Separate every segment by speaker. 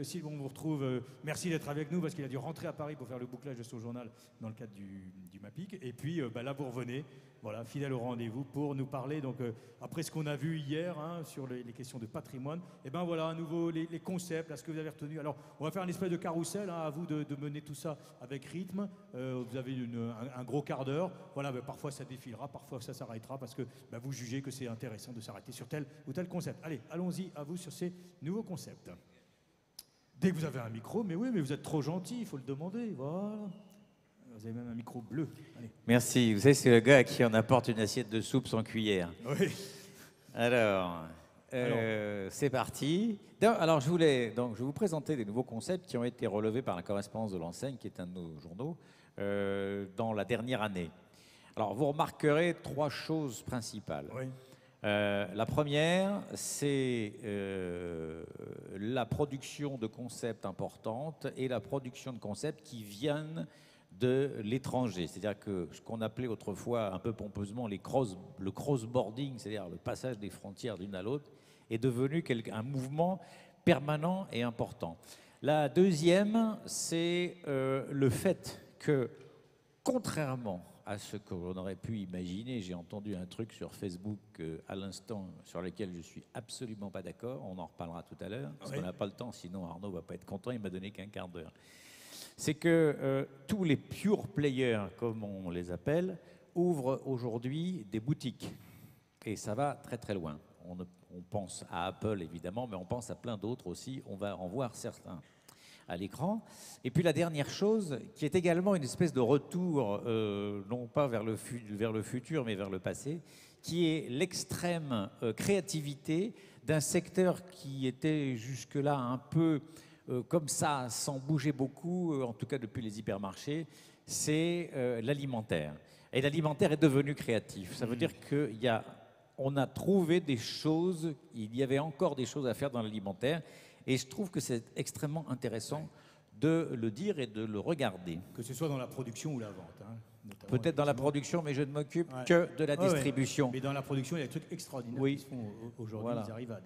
Speaker 1: Sylve, on vous retrouve. Merci d'être avec nous parce qu'il a dû rentrer à Paris pour faire le bouclage de son journal dans le cadre du MAPIC. Et puis là, vous revenez, voilà, fidèle au rendez-vous pour nous parler. Donc, après ce qu'on a vu hier sur les questions de patrimoine, et ben voilà, à nouveau les concepts, là, ce que vous avez retenu. Alors, on va faire une espèce de carrousel, à vous de mener tout ça avec rythme. Vous avez un gros quart d'heure. Voilà, parfois ça défilera, parfois ça s'arrêtera parce que vous jugez que c'est intéressant de s'arrêter sur tel ou tel concept. Allez, allons-y à vous sur ces nouveaux concepts. Dès que vous avez un micro, mais oui, mais vous êtes trop gentil, il faut le demander, voilà. Vous avez même un micro bleu. Allez.
Speaker 2: Merci, vous savez, c'est le gars à qui on apporte une assiette de soupe sans cuillère.
Speaker 1: Oui.
Speaker 2: Alors. C'est parti. Alors, je vais vous présenter des nouveaux concepts qui ont été relevés par la correspondance de l'enseigne, qui est un de nos journaux, dans la dernière année. Alors, vous remarquerez 3 choses principales.
Speaker 1: Oui.
Speaker 2: La première, c'est la production de concepts importantes et la production de concepts qui viennent de l'étranger. C'est-à-dire que ce qu'on appelait autrefois un peu pompeusement le cross-boarding, c'est-à-dire le passage des frontières d'une à l'autre, est devenu un mouvement permanent et important. La deuxième, c'est le fait que, contrairement à ce que l'on aurait pu imaginer, j'ai entendu un truc sur Facebook à l'instant sur lequel je ne suis absolument pas d'accord, on en reparlera tout à l'heure, parce qu'on n'a pas le temps, sinon Arnaud ne va pas être content, il m'a donné qu'un quart d'heure. C'est que tous les pure players, comme on les appelle, ouvrent aujourd'hui des boutiques. Et ça va très très loin. On pense à Apple évidemment, mais on pense à plein d'autres aussi. On va en voir certains à l'écran. Et puis la dernière chose, qui est également une espèce de retour, non pas vers le futur, mais vers le passé, qui est l'extrême créativité d'un secteur qui était jusque-là un peu comme ça, sans bouger beaucoup, en tout cas depuis les hypermarchés, c'est l'alimentaire. Et l'alimentaire est devenu créatif. Ça veut dire qu'on a trouvé des choses, il y avait encore des choses à faire dans l'alimentaire, et je trouve que c'est extrêmement intéressant de le dire et de le regarder.
Speaker 1: Que ce soit dans la production ou la vente.
Speaker 2: Peut-être dans la production, mais je ne m'occupe que de la distribution.
Speaker 1: Mais dans la production, il y a des trucs extraordinaires qui se font aujourd'hui. Voilà. Ils arrivent à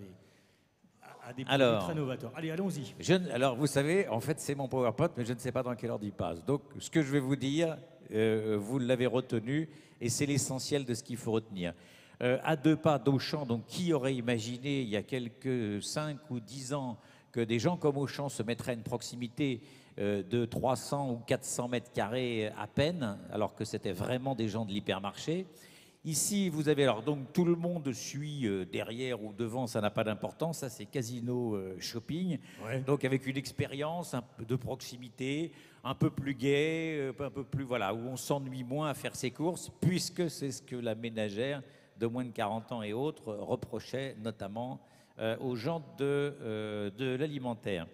Speaker 1: des produits très novateurs. Allez, allons-y.
Speaker 2: Alors, vous savez, en fait, c'est mon PowerPoint, mais je ne sais pas dans quel ordre il passe. Donc, ce que je vais vous dire, vous l'avez retenu, et c'est l'essentiel de ce qu'il faut retenir. À 2 pas d'Auchan, donc qui aurait imaginé il y a quelques 5 ou 10 ans que des gens comme Auchan se mettraient à une proximité de 300 ou 400 mètres carrés à peine, alors que c'était vraiment des gens de l'hypermarché. Ici, vous avez donc tout le monde suit derrière ou devant, ça n'a pas d'importance. Ça, c'est Casino Shopping. Ouais. Donc avec une expérience un peu de proximité, un peu plus gai, un peu plus où on s'ennuie moins à faire ses courses, puisque c'est ce que la ménagère de moins de 40 ans et autres reprochait notamment aux gens de l'alimentaire.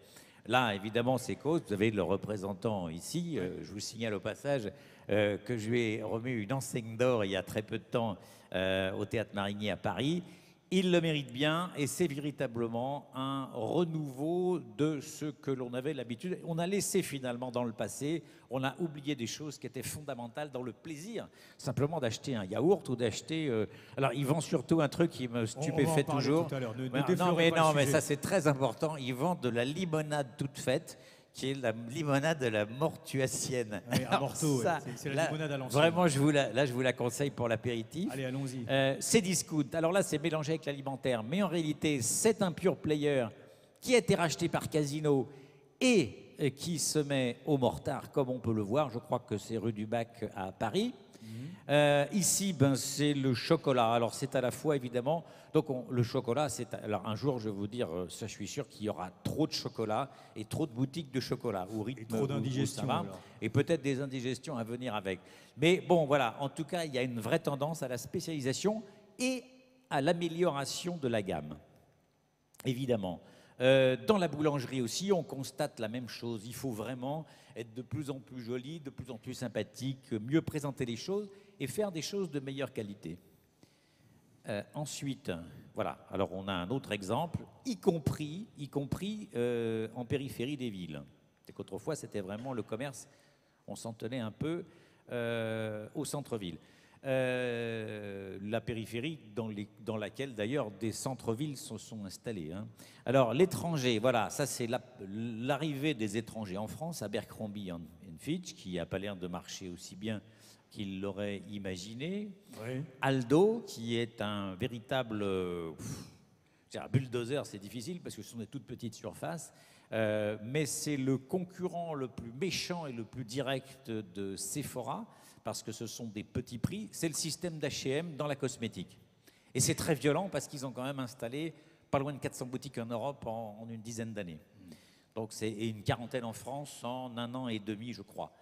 Speaker 2: Là, évidemment, c'est cause. Vous avez le représentant ici. Je vous signale au passage que je lui ai remis une enseigne d'or il y a très peu de temps au Théâtre Marigny à Paris. Il le mérite bien et c'est véritablement un renouveau de ce que l'on avait l'habitude. On a laissé finalement dans le passé, on a oublié des choses qui étaient fondamentales dans le plaisir, simplement d'acheter un yaourt ou d'acheter... alors, il vend surtout un truc qui me stupéfait toujours.
Speaker 1: Tout à l'heure.
Speaker 2: Non, mais ça c'est très important. Il vend de la limonade toute faite, qui est la limonade de la mortuacienne.
Speaker 1: Oui, à Morteau, c'est la limonade à l'ancienne.
Speaker 2: Vraiment, je vous la conseille pour l'apéritif.
Speaker 1: Allez, allons-y.
Speaker 2: C'est discount. Alors là, c'est mélangé avec l'alimentaire, mais en réalité, c'est un pure player qui a été racheté par Casino et qui se met au Mortard, comme on peut le voir. Je crois que c'est rue du Bac à Paris. Ici, c'est le chocolat. Alors, c'est à la fois, évidemment... Donc, le chocolat, alors un jour, je vais vous dire, ça, je suis sûr qu'il y aura trop de chocolat et trop de boutiques de chocolat.
Speaker 1: Et trop d'indigestion.
Speaker 2: Et peut-être des indigestions à venir avec. Mais bon, voilà. En tout cas, il y a une vraie tendance à la spécialisation et à l'amélioration de la gamme. Évidemment. Dans la boulangerie aussi, on constate la même chose. Il faut vraiment être de plus en plus joli, de plus en plus sympathique, mieux présenter les choses et faire des choses de meilleure qualité. Ensuite, voilà. Alors, on a un autre exemple, y compris en périphérie des villes. C'est qu'autrefois, c'était vraiment le commerce, on s'en tenait un peu au centre-ville. la périphérie dans laquelle d'ailleurs des centres-villes se sont installés. Hein. Alors l'étranger, voilà, ça c'est l'arrivée des étrangers en France, Abercrombie & Fitch, qui n'a pas l'air de marcher aussi bien qu'il l'aurait imaginé.
Speaker 1: Oui.
Speaker 2: Aldo, qui est un véritable bulldozer, c'est difficile parce que ce sont des toutes petites surfaces, mais c'est le concurrent le plus méchant et le plus direct de Sephora, parce que ce sont des petits prix. C'est le système d'H&M dans la cosmétique. Et c'est très violent parce qu'ils ont quand même installé pas loin de 400 boutiques en Europe en une dizaine d'années. Donc c'est une quarantaine en France en 1 an et demi, je crois.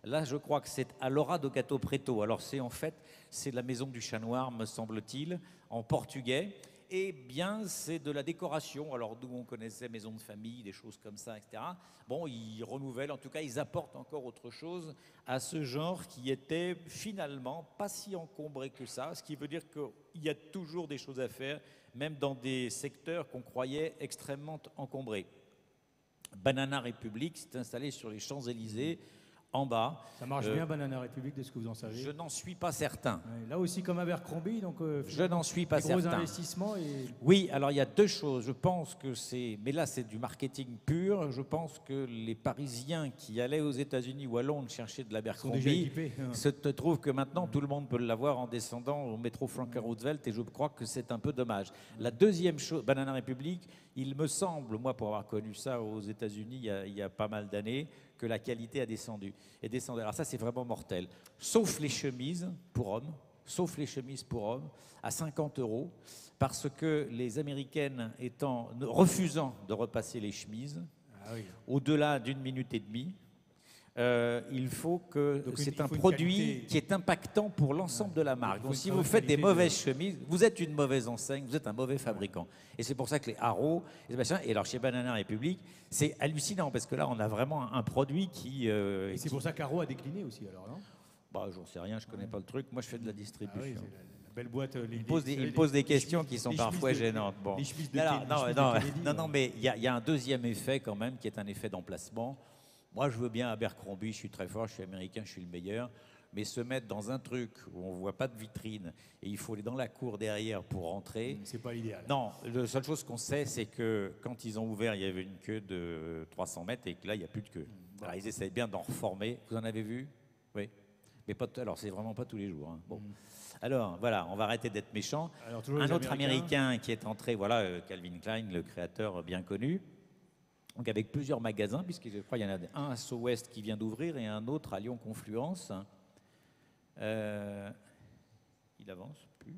Speaker 2: Là, je crois que c'est à Lora do Gato Preto. Alors c'est la maison du chat noir, me semble-t-il, en portugais. Eh bien, c'est de la décoration. Alors, d'où on connaissait maison de famille, des choses comme ça, etc. Bon, ils renouvellent, en tout cas, ils apportent encore autre chose à ce genre qui était finalement pas si encombré que ça. Ce qui veut dire qu'il y a toujours des choses à faire, même dans des secteurs qu'on croyait extrêmement encombrés. Banana Republic s'est installé sur les Champs-Élysées, en bas.
Speaker 1: Ça marche bien, Banana Republic, de ce que vous en savez?
Speaker 2: Je n'en suis pas certain.
Speaker 1: Ouais, là aussi, comme Abercrombie, donc
Speaker 2: je n'en suis pas certain.
Speaker 1: Gros investissements et...
Speaker 2: Oui, alors il y a deux choses. Je pense que c'est... Mais là, c'est du marketing pur. Je pense que les Parisiens qui allaient aux États-Unis ou à Londres chercher de l'Abercrombie se trouvent que maintenant, tout le monde peut l'avoir en descendant au métro Franklin Roosevelt, et je crois que c'est un peu dommage. La deuxième chose, Banana Republic, il me semble, moi, pour avoir connu ça aux États-Unis il y a pas mal d'années, que la qualité a descendu. Alors ça, c'est vraiment mortel. Sauf les chemises pour hommes, à 50 €, parce que les Américaines refusant de repasser les chemises, au-delà d'1 minute et demie, il faut que c'est un produit qui est impactant pour l'ensemble de la marque. Donc si vous faites des mauvaises chemises, vous êtes une mauvaise enseigne, vous êtes un mauvais fabricant. Et c'est pour ça que les Haro, et alors chez Banana Republic, c'est hallucinant parce que là on a vraiment un produit qui...
Speaker 1: et c'est pour ça qu'Haro a décliné aussi alors, non?
Speaker 2: Bah, j'en sais rien, je connais pas le truc. Moi je fais de la distribution.
Speaker 1: Ah oui, la belle boîte.
Speaker 2: Il me pose des questions qui sont parfois gênantes. Bon. Non, mais il y a un deuxième effet quand même qui est un effet d'emplacement. Moi, je veux bien Abercrombie, je suis très fort, je suis américain, je suis le meilleur. Mais se mettre dans un truc où on ne voit pas de vitrine et il faut aller dans la cour derrière pour rentrer...
Speaker 1: C'est pas l'idéal.
Speaker 2: Non, la seule chose qu'on sait, c'est que quand ils ont ouvert, il y avait une queue de 300 mètres et que là, il n'y a plus de queue. Alors, ils essaient bien d'en reformer. Vous en avez vu? Oui. Mais pas alors, c'est vraiment pas tous les jours. Hein. Bon. Alors, voilà, on va arrêter d'être méchants. Un autre Américain qui est entré, voilà, Calvin Klein, le créateur bien connu. Donc avec plusieurs magasins, puisque je crois qu'il y en a un à Sceaux Ouest qui vient d'ouvrir et un autre à Lyon Confluence. Il avance plus.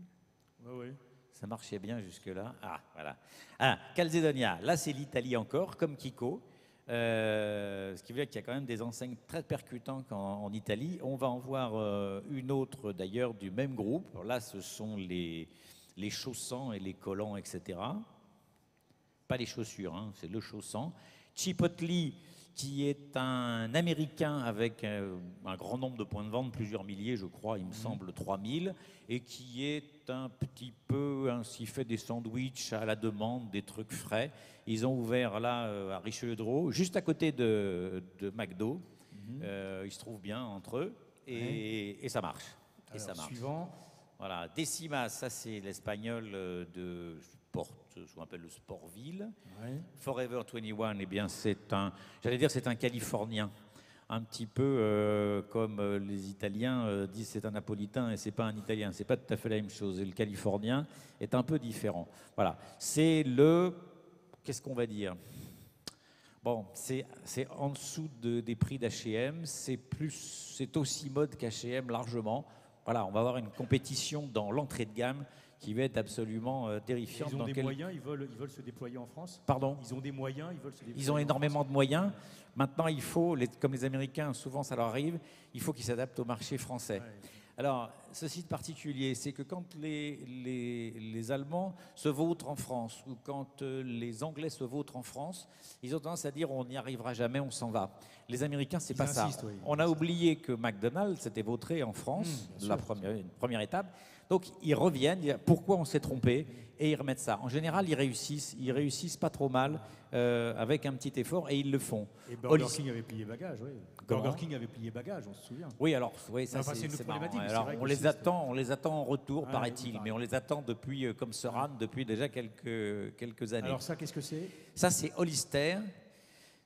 Speaker 1: Oui.
Speaker 2: Ça marchait bien jusque-là. Ah, voilà. Ah, Calzedonia. Là, c'est l'Italie encore, comme Kiko. Ce qui veut dire qu'il y a quand même des enseignes très percutantes en Italie. On va en voir une autre, d'ailleurs, du même groupe. Alors là, ce sont les chaussants et les collants, etc. Pas les chaussures, hein, c'est le chaussant. Chipotle, qui est un Américain avec un grand nombre de points de vente, plusieurs milliers, je crois, il me semble 3000, et qui est un petit peu, ainsi fait des sandwichs à la demande, des trucs frais. Ils ont ouvert là à Richelieu-Drouot, juste à côté de McDo. Ils se trouvent bien entre eux, et ça marche. Et ça marche.
Speaker 1: Suivant.
Speaker 2: Voilà, Décimas, ça c'est l'espagnol de ce qu'on appelle le Sportville. Forever 21, eh bien c'est un Californien, un petit peu comme les Italiens disent c'est un Napolitain et c'est pas un Italien, c'est pas tout à fait la même chose. Et le Californien est un peu différent. Voilà, c'est qu'est-ce qu'on va dire? Bon, c'est en dessous des prix d'H&M, c'est aussi mode qu'H&M largement. Voilà, on va avoir une compétition dans l'entrée de gamme qui va être absolument terrifiante.
Speaker 1: Ils ont des moyens, ils veulent se déployer en France.
Speaker 2: Pardon?
Speaker 1: Ils ont des moyens, ils veulent se déployer.
Speaker 2: Ils ont énormément de moyens. Maintenant, il faut, comme les Américains, souvent ça leur arrive, il faut qu'ils s'adaptent au marché français. Alors, ceci de particulier, c'est que quand les Allemands se vautrent en France ou quand les Anglais se vautrent en France, ils ont tendance à dire on n'y arrivera jamais, on s'en va. Les Américains, c'est pas ça. Oui. On a oublié que McDonald's s'était vautré en France, une première étape. Donc, ils reviennent, pourquoi on s'est trompé, et ils remettent ça. En général, ils réussissent pas trop mal, avec un petit effort, et ils le font.
Speaker 1: Et Burger King avait plié bagage, oui. Burger King avait plié bagage, on se souvient.
Speaker 2: Oui, alors, oui, ça
Speaker 1: enfin, c'est une
Speaker 2: c'est
Speaker 1: problématique.
Speaker 2: marrant. Alors, on les attend en retour,
Speaker 1: Ah,
Speaker 2: paraît-il,
Speaker 1: oui,
Speaker 2: mais on les attend depuis, comme Seran, depuis déjà quelques années.
Speaker 1: Alors ça, qu'est-ce que c'est?
Speaker 2: Ça, c'est Hollister.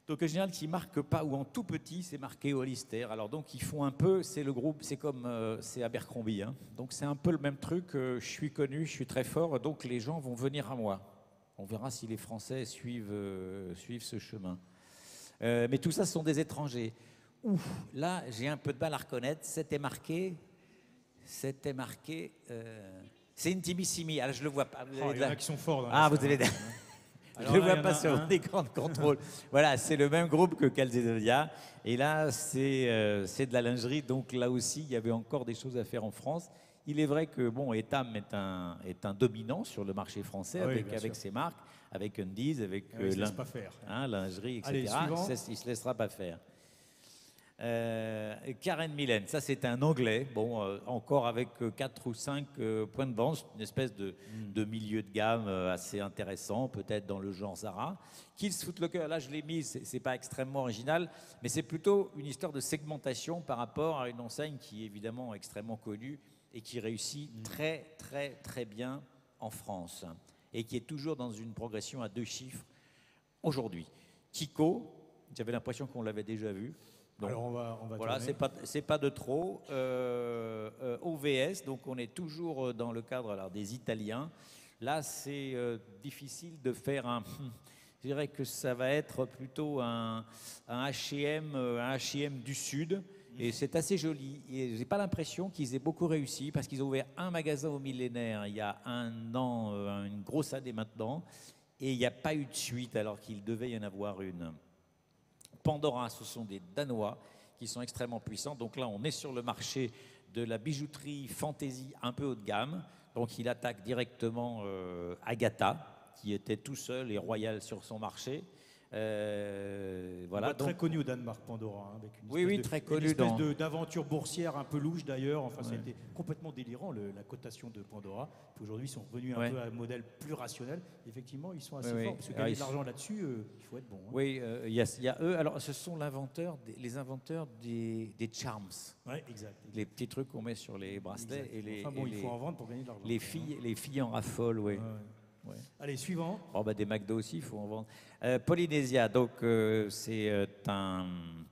Speaker 2: Donc, en général, qui marque pas, ou en tout petit, c'est marqué Hollister. Alors, donc, ils font un peu, c'est le groupe, c'est comme, c'est Abercrombie. Hein. Donc, c'est un peu le même truc. Je suis connu, je suis très fort, donc les gens vont venir à moi. On verra si les Français suivent ce chemin. Mais tout ça, ce sont des étrangers. Ouf, là, j'ai un peu de mal à reconnaître. C'était marqué. C'est Intimissimi. Alors, je le vois pas.
Speaker 1: Il y en a qui sont forts.
Speaker 2: Vous avez. Je ne le vois pas sur l'écran de contrôle. Voilà, c'est le même groupe que Calzedonia. Et là, c'est de la lingerie. Donc là aussi, il y avait encore des choses à faire en France. Il est vrai que Etam est un dominant sur le marché français avec ses marques, avec Undies, avec lingerie, etc.
Speaker 1: Allez,
Speaker 2: il ne se laissera pas faire. Karen Millen, ça c'est un anglais, encore avec 4 ou 5 points de vente, une espèce de milieu de gamme assez intéressant, peut-être dans le genre Zara. Kills Footlocker, là je l'ai mis, c'est pas extrêmement original, mais c'est plutôt une histoire de segmentation par rapport à une enseigne qui est évidemment extrêmement connue et qui réussit très très très bien en France et qui est toujours dans une progression à 2 chiffres aujourd'hui. Kiko, j'avais l'impression qu'on l'avait déjà vu. Donc,
Speaker 1: alors on va
Speaker 2: voilà, c'est pas de trop. OVS, donc on est toujours dans le cadre des Italiens. Là, c'est difficile de faire un. Je dirais que ça va être plutôt un H&M du Sud. Et c'est assez joli. Et j'ai pas l'impression qu'ils aient beaucoup réussi parce qu'ils ont ouvert un magasin au Millénaire il y a 1 an, une grosse année maintenant, et il n'y a pas eu de suite alors qu'il devait y en avoir une. Pandora, ce sont des Danois qui sont extrêmement puissants. Donc là, on est sur le marché de la bijouterie fantasy un peu haut de gamme. Donc il attaque directement Agatha, qui était tout seul et royal sur son marché. Voilà,
Speaker 1: très connu au Danemark, Pandora, avec
Speaker 2: très connu,
Speaker 1: une espèce d'aventure boursière un peu louche d'ailleurs. Enfin, ça a été complètement délirant la cotation de Pandora. Aujourd'hui, ils sont revenus un peu à un modèle plus rationnel. Effectivement, ils sont assez forts parce que gagner de l'argent là-dessus, il faut être bon. Hein.
Speaker 2: Oui, il y a eux. Alors, ce sont les inventeurs des charms.
Speaker 1: Oui, exact.
Speaker 2: Les petits trucs qu'on met sur les bracelets
Speaker 1: il faut en vendre pour gagner de l'argent.
Speaker 2: Les filles en raffolent, oui.
Speaker 1: Ouais. Allez, suivant.
Speaker 2: Des McDo aussi, il faut en vendre. Polynesia, donc c'est un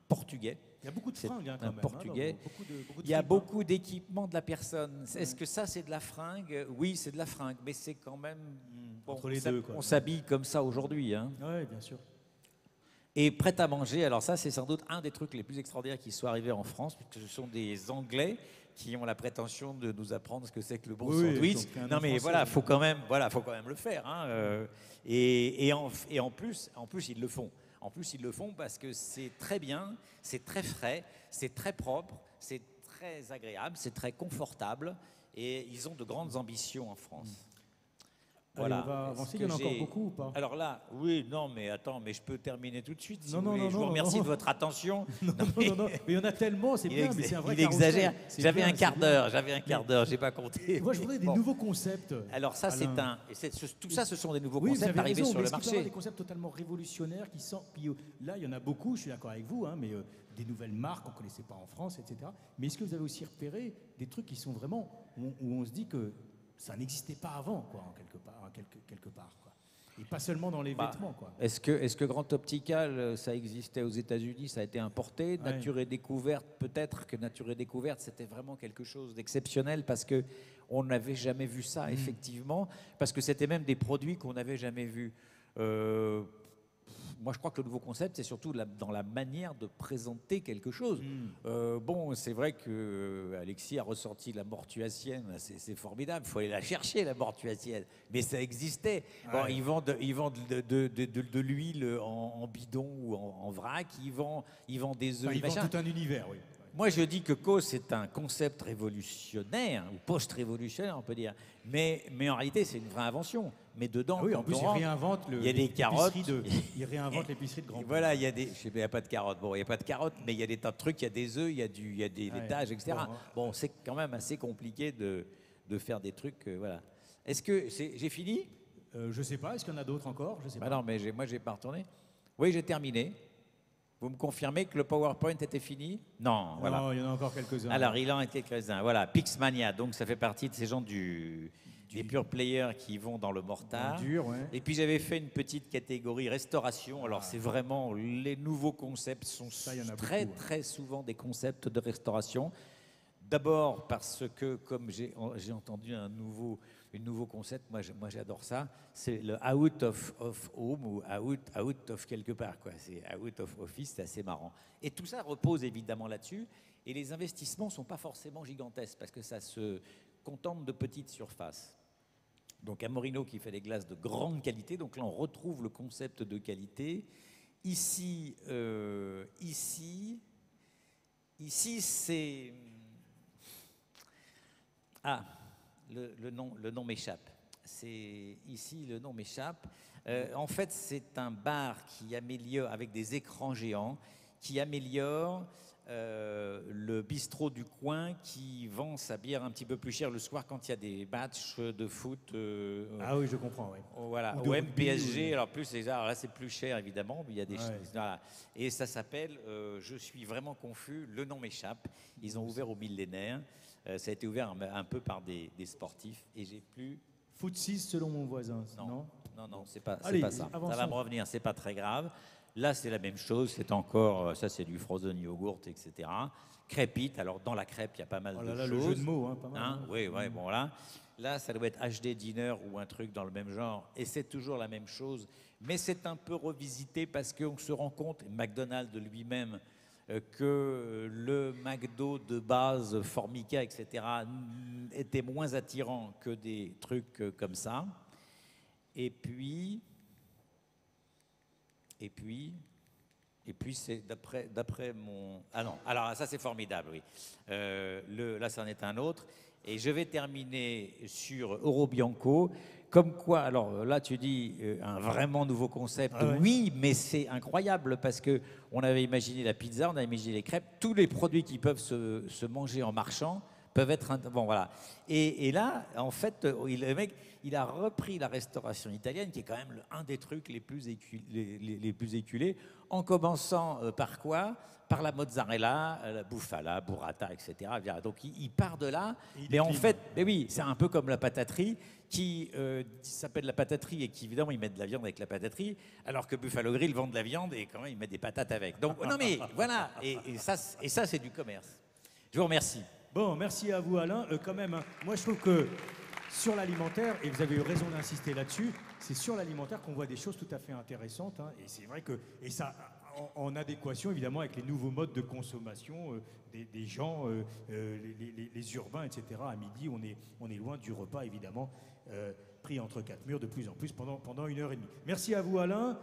Speaker 2: Portugais.
Speaker 1: Il y a beaucoup de fringues quand même.
Speaker 2: Portugais.
Speaker 1: Beaucoup de
Speaker 2: il y a beaucoup d'équipements de la personne. Est-ce que ça, c'est de la fringue? Oui, c'est de la fringue, mais c'est quand même...
Speaker 1: entre les deux, quoi.
Speaker 2: On s'habille comme ça aujourd'hui. Hein.
Speaker 1: Oui, bien sûr.
Speaker 2: Et prêt à manger, alors ça, c'est sans doute un des trucs les plus extraordinaires qui soit arrivé en France, puisque ce sont des Anglais qui ont la prétention de nous apprendre ce que c'est que le bon sandwich. Non mais voilà, faut quand même le faire. Hein. Et en plus, ils le font. En plus, ils le font parce que c'est très bien, c'est très frais, c'est très propre, c'est très agréable, c'est très confortable, et ils ont de grandes ambitions en France.
Speaker 1: Voilà. Allez, on va avancer, il y en a encore beaucoup ou pas?
Speaker 2: Alors là, oui, non, mais attends, mais je peux terminer tout de suite si vous voulez. Je vous remercie de votre attention.
Speaker 1: Non, mais il y en a tellement, c'est bien, mais c'est un vrai
Speaker 2: il exagère. J'avais un quart d'heure, j'ai pas compté.
Speaker 1: Moi, je voudrais des nouveaux concepts.
Speaker 2: Alors ça, tout ça, ce sont des nouveaux concepts arrivés sur le marché.
Speaker 1: Des concepts totalement révolutionnaires qui sortent. Puis là, il y en a beaucoup, je suis d'accord avec vous, hein, mais des nouvelles marques qu'on ne connaissait pas en France, etc. Mais est-ce que vous avez aussi repéré des trucs qui sont vraiment, où on se dit que ça n'existait pas avant, quoi, quelque part, quoi. Et pas seulement dans les vêtements, quoi.
Speaker 2: Est-ce que Grand Optical, ça existait aux États-Unis, ça a été importé? Nature et Découverte, peut-être que Nature et Découverte, c'était vraiment quelque chose d'exceptionnel parce que on n'avait jamais vu ça, effectivement, parce que c'était même des produits qu'on n'avait jamais vus. Moi, je crois que le nouveau concept, c'est surtout dans la manière de présenter quelque chose. C'est vrai que Alexis a ressorti la mortuacienne, c'est formidable, il faut aller la chercher, la mortuacienne. Mais ça existait. Ils vendent de l'huile en bidon ou en vrac, ils vendent des œufs.
Speaker 1: Ils vendent tout un univers, oui.
Speaker 2: Moi, je dis que COS, c'est un concept révolutionnaire, ou post-révolutionnaire, on peut dire. Mais en réalité, c'est une vraie invention. Mais dedans,
Speaker 1: en plus, il réinvente
Speaker 2: il y a des carottes.
Speaker 1: Il réinvente l'épicerie de grand.
Speaker 2: Voilà, il y a des. Je sais, il n'y a pas de carottes. Bon, il n'y a pas de carottes, mais il y a des tas de trucs. Il y a des œufs, il y a des laitages, etc. Bon, c'est quand même assez compliqué de faire des trucs. Voilà. Est-ce que j'ai fini?
Speaker 1: Je sais pas, est-ce qu'il y en a d'autres encore? Je sais
Speaker 2: Bah
Speaker 1: pas.
Speaker 2: non, mais moi, j'ai pas retourné. Oui, j'ai terminé. Vous me confirmez que le PowerPoint était fini? Non, voilà.
Speaker 1: Non, il y en a encore quelques-uns.
Speaker 2: Alors, il en a quelques-uns. Voilà, Pixmania, donc ça fait partie de ces gens des pure players qui vont dans le mortar.
Speaker 1: Dur, ouais.
Speaker 2: Et puis j'avais fait une petite catégorie restauration. Alors c'est vraiment les nouveaux concepts sont
Speaker 1: Ça, il y en a
Speaker 2: très
Speaker 1: beaucoup, ouais.
Speaker 2: très souvent des concepts de restauration. D'abord parce que comme j'ai entendu un nouveau concept, moi j'adore ça, c'est le out of home ou out of quelque part quoi. C'est out of office, c'est assez marrant. Et tout ça repose évidemment là-dessus. Et les investissements sont pas forcément gigantesques parce que ça se contente de petites surfaces. Donc Amorino qui fait des glaces de grande qualité. Donc là, on retrouve le concept de qualité. Ici, c'est... Ah, le nom m'échappe. Ici, le nom m'échappe. En fait, c'est un bar qui améliore, avec des écrans géants, qui améliore le bistrot du coin qui vend sa bière un petit peu plus cher le soir quand il y a des matchs de foot.
Speaker 1: Ah oui, je comprends, oui.
Speaker 2: Voilà,
Speaker 1: Ou de
Speaker 2: au
Speaker 1: rugby,
Speaker 2: MPSG,
Speaker 1: ou-
Speaker 2: alors là c'est plus cher évidemment, mais il y a des
Speaker 1: Ouais.
Speaker 2: voilà. Et ça s'appelle, je suis vraiment confus, le nom m'échappe. Ils ont ouvert au millénaire, ça a été ouvert un peu par des sportifs et j'ai plus.
Speaker 1: Foot 6 selon mon voisin, non?
Speaker 2: Non, c'est pas
Speaker 1: Allez,
Speaker 2: ça. Ça
Speaker 1: avançons.
Speaker 2: va me revenir, c'est pas très grave. Là, c'est la même chose, c'est encore, ça c'est du frozen yogurt, etc. Crépite, alors dans la crêpe, il y a pas mal
Speaker 1: Oh
Speaker 2: de
Speaker 1: là là,
Speaker 2: choses.
Speaker 1: le jeu de mots, hein, pas mal.
Speaker 2: Hein,
Speaker 1: hein.
Speaker 2: oui, bon voilà. Là, ça doit être HD Dinner ou un truc dans le même genre, et c'est toujours la même chose, mais c'est un peu revisité parce qu'on se rend compte, McDonald's lui-même, que le McDo de base, Formica, etc., était moins attirant que des trucs comme ça. Et puis c'est d'après mon... Ah non, alors ça c'est formidable, oui. Là, c'en est un autre. Et je vais terminer sur Eurobianco. Comme quoi, alors là, tu dis un vraiment nouveau concept.
Speaker 1: Ah ouais.
Speaker 2: Oui, mais c'est incroyable parce que on avait imaginé la pizza, on avait imaginé les crêpes. Tous les produits qui peuvent se manger en marchant peuvent être... Bon, voilà. Et là, en fait, le mec, il a repris la restauration italienne, qui est quand même un des trucs les plus éculés, en commençant par quoi? Par la mozzarella, la bufala, burrata, etc. Donc il part de là, mais en fait, mais oui, c'est un peu comme la pataterie, qui s'appelle la pataterie et qui évidemment ils mettent de la viande avec la pataterie, alors que Buffalo Grill vend de la viande et quand même ils mettent des patates avec. Donc non mais voilà, et ça c'est du commerce. Je vous remercie.
Speaker 1: Bon, merci à vous Alain. Quand même, hein, moi je trouve que sur l'alimentaire, et vous avez eu raison d'insister là-dessus, c'est sur l'alimentaire qu'on voit des choses tout à fait intéressantes. Hein, et c'est vrai que, et ça en adéquation évidemment avec les nouveaux modes de consommation des gens, les urbains, etc. À midi, on est loin du repas évidemment, pris entre quatre murs de plus en plus pendant 1 heure et demie. Merci à vous Alain.